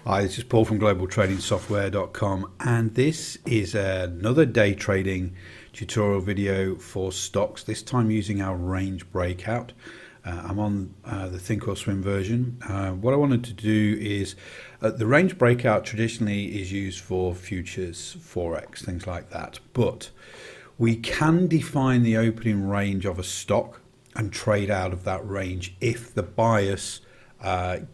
Hi, this is Paul from globaltradingsoftware.com, and this is another day trading tutorial video for stocks, this time using our range breakout. I'm on the Think or Swim version. What I wanted to do is, the range breakout traditionally is used for futures, forex, things like that, but we can define the opening range of a stock and trade out of that range if the bias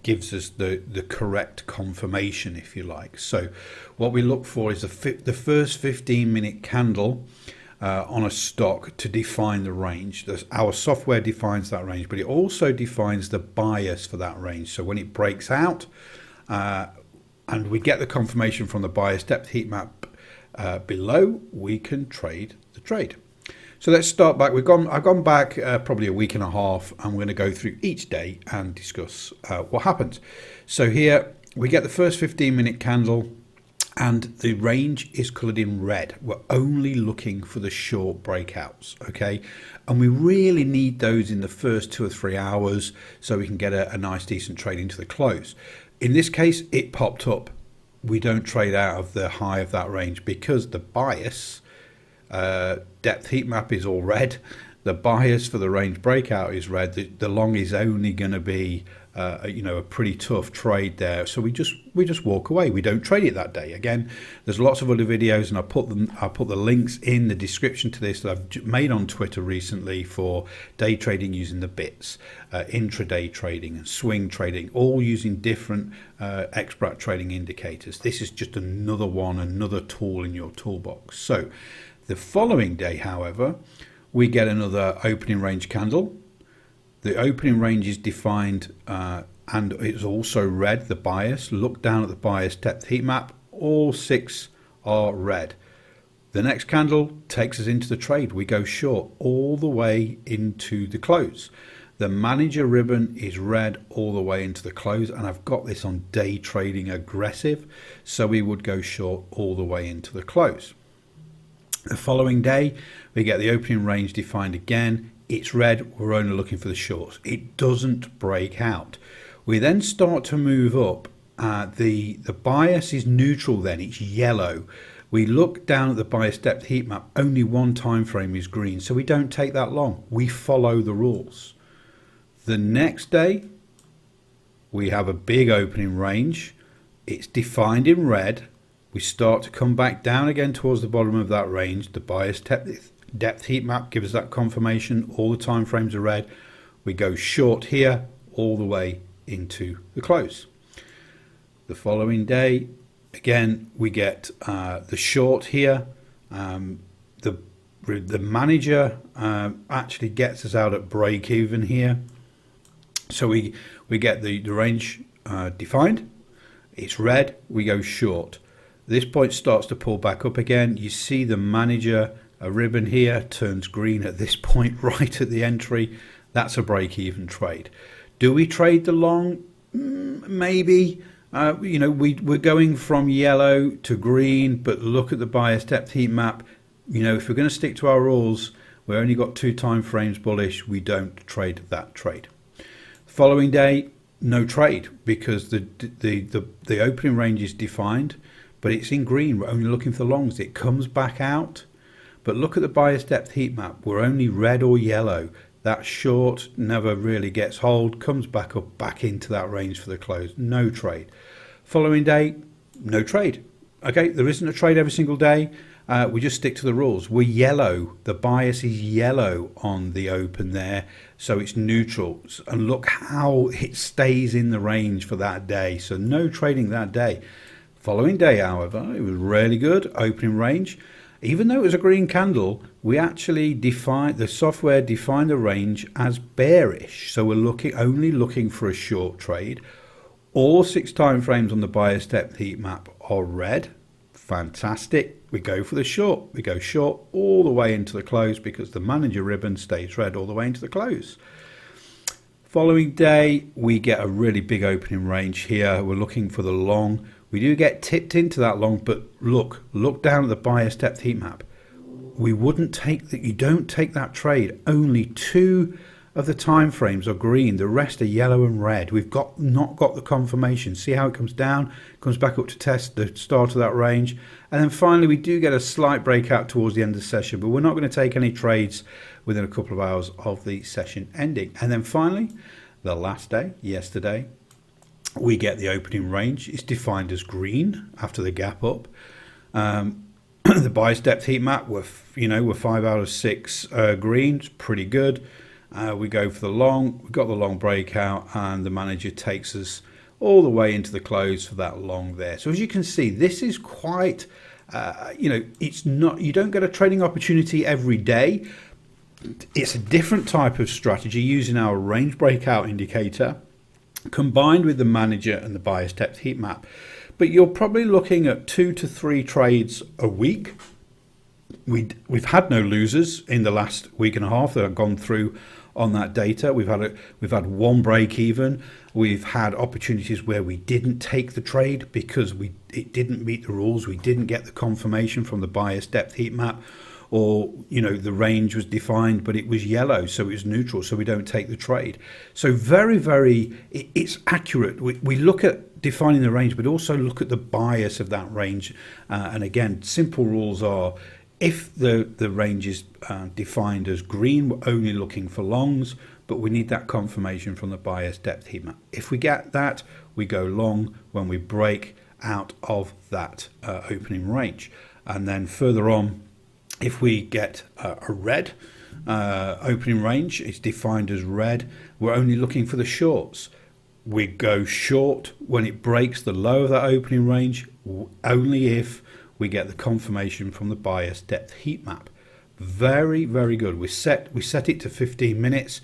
gives us the correct confirmation, if you like. So what we look for is the first 15-minute candle on a stock to define the range. Our software defines that range, but it also defines the bias for that range. So when it breaks out and we get the confirmation from the bias depth heat map below, we can trade the trade. So let's start back. I've gone back probably a week and a half, and we're going to go through each day and discuss what happens. So here we get the first 15-minute candle, and the range is colored in red. We're only looking for the short breakouts, okay? And we really need those in the first 2 or 3 hours so we can get a nice decent trade into the close. In this case, it popped up. We don't trade out of the high of that range because the bias depth heat map is all red. The bias for the range breakout is red. The long is only going to be a pretty tough trade there, so we just walk away. We don't trade it that day. Again, there's lots of other videos, and I'll put the links in the description to this that I've made on Twitter recently for day trading using the bits, intraday trading and swing trading, all using different xBratAlgo indicators. This is just another one, another tool in your toolbox. So the following day, however, we get another opening range candle. The opening range is defined and it's also red, the bias. Look down at the bias depth heat map. All 6 are red. The next candle takes us into the trade. We go short all the way into the close. The manager ribbon is red all the way into the close, and I've got this on day trading aggressive, so we would go short all the way into the close. The following day, we get the opening range defined again. It's red. We're only looking for the shorts. It doesn't break out. We then start to move up. The bias is neutral then. It's yellow. We look down at the bias depth heat map. Only one time frame is green, so we don't take that long. We follow the rules. The next day, we have a big opening range. It's defined in red. We start to come back down again towards the bottom of that range. The bias depth heat map gives us that confirmation. All the time frames are red. We go short here all the way into the close. The following day, again, we get the short here. The manager actually gets us out at break even here. So we get the range defined. It's red. We go short. This point starts to pull back up again. You see the manager ribbon here turns green at this point right at the entry. That's a break-even trade. Do we trade the long? Maybe. We're going from yellow to green, but look at the bias depth heat map. If we're going to stick to our rules, we only got 2 time frames bullish. We don't trade that trade. The following day, no trade because the opening range is defined, but it's in green. We're only looking for the longs. It comes back out, but look at the bias depth heat map. We're only red or yellow. That short never really gets hold, comes back up, back into that range for the close. No trade. Following day, no trade. Okay, there isn't a trade every single day. We just stick to the rules. We're yellow. The bias is yellow on the open there, so it's neutral. And look how it stays in the range for that day. So no trading that day. Following day, however, it was really good. Opening range. Even though it was a green candle, we actually the software defined the range as bearish. So we're only looking for a short trade. All 6 time frames on the bias depth heat map are red. Fantastic. We go for the short. We go short all the way into the close because the manager ribbon stays red all the way into the close. Following day, we get a really big opening range here. We're looking for the long. We do get tipped into that long, but look down at the bias depth heat map. We wouldn't take that. You don't take that trade. Only 2 of the time frames are green, the rest are yellow and red. We've not got the confirmation. See how it comes down, comes back up to test the start of that range, and then finally we do get a slight breakout towards the end of the session, but we're not going to take any trades within a couple of hours of the session ending. And then finally, the last day, yesterday, we get the opening range. It's defined as green after the gap up. The bias depth heat map, we're 5 out of 6 green. It's pretty good. We go for the long. We've got the long breakout, and the manager takes us all the way into the close for that long there. So as you can see, this is quite, it's not, you don't get a trading opportunity every day. It's a different type of strategy using our range breakout indicator combined with the manager and the bias depth heat map. But you're probably looking at 2 to 3 trades a week. We've had no losers in the last week and a half that have gone through on that data. We've had one break even. We've had opportunities where we didn't take the trade because it didn't meet the rules. We didn't get the confirmation from the bias depth heat map, or the range was defined but it was yellow, so it was neutral, so we don't take the trade. So it's accurate. We look at defining the range, but also look at the bias of that range. And again, simple rules are, if the range is defined as green, we're only looking for longs, but we need that confirmation from the bias depth heat map. If we get that, we go long when we break out of that opening range. And then further on, if we get a red opening range, it's defined as red, we're only looking for the shorts. We go short when it breaks the low of that opening range, only if we get the confirmation from the bias depth heat map. Very, very good. We set it to 15 minutes.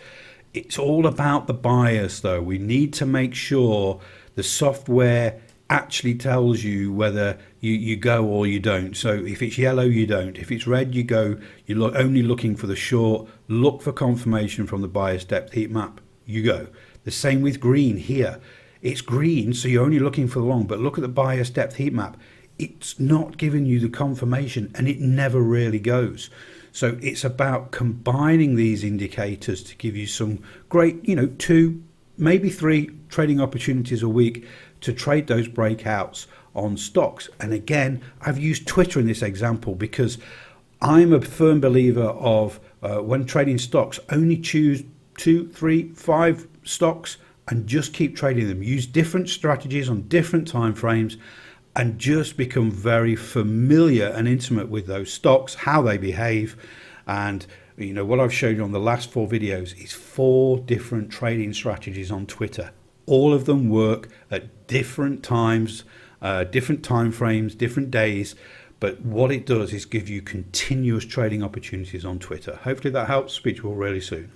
It's all about the bias though. We need to make sure the software actually tells you whether you go or you don't. So if it's yellow, you don't. If it's red, you go. You're only looking for the short. Look for confirmation from the bias depth heat map. You go. The same with green here. It's green, so you're only looking for the long, but look at the bias depth heat map. It's not giving you the confirmation, and it never really goes. So it's about combining these indicators to give you some great, 2, maybe 3 trading opportunities a week to trade those breakouts on stocks. And again, I've used Twitter in this example because I'm a firm believer of when trading stocks, only choose 2, 3, 5 stocks and just keep trading them. Use different strategies on different time frames and just become very familiar and intimate with those stocks, how they behave. And what I've shown you on the last 4 videos is 4 different trading strategies on Twitter. All of them work at different times, different time frames, different days. But what it does is give you continuous trading opportunities on Twitter. Hopefully that helps. Speak to you all really soon.